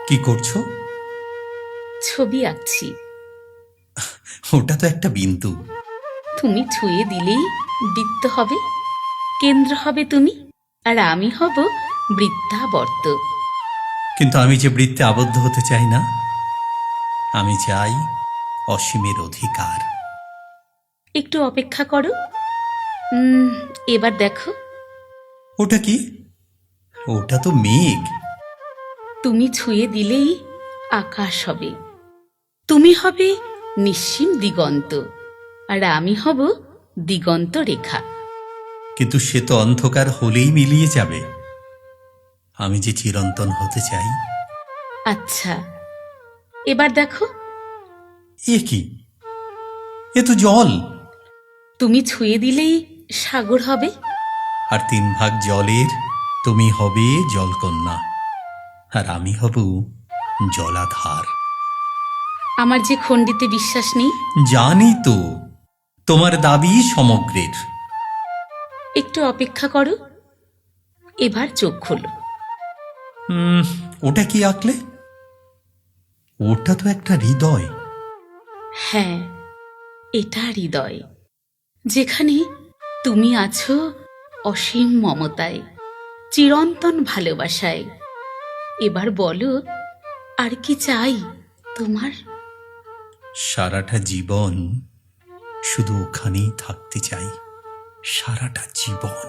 কি করছো? ছবি আঁকছি। ওটা তো একটা বিন্দু। তুমি ছুঁয়ে দিলেই বৃত্ত হবে, কেন্দ্র হবে তুমি, আর আমি হব বৃত্তাবর্ত। কিন্তু আমি যে বৃত্তে আবদ্ধ হতে চাই না, আমি চাই অসীমের অধিকার। একটু অপেক্ষা করো। এবার দেখো। ওটা কি? ওটা তো মেঘ। তুমি ছুঁয়ে দিলেই আকাশ হবে। তুমি হবে নিশ্চিম দিগন্ত, আর আমি হব দিগন্ত রেখা। কিন্তু সে তো অন্ধকার হলেই মিলিয়ে যাবে। আমি যে চিরন্তন হতে চাই। আচ্ছা, এবার দেখো। এ কি? এ তো জল। তুমি ছুঁয়ে দিলেই সাগর হবে। আর 3 ভাগ জলের তুমি হবে জলকন্যা, আর আমি হব জলাধার। আমার যে খণ্ডিতে বিশ্বাস নেই। জানি তো, তোমার দাবি সমগ্রের। একটু অপেক্ষা করো। এবার চোখ খোলো। ওটা কি আঁকলে? ওটা তো একটা হৃদয়। হ্যাঁ, এটা হৃদয়, যেখানে তুমি আছো অসীম মমতায়, চিরন্তন ভালোবাসায়। এবার বলো, আর কি চাই তোমার? সারাটা জীবন শুধু ওখানেই থাকতে চাই, সারাটা জীবন।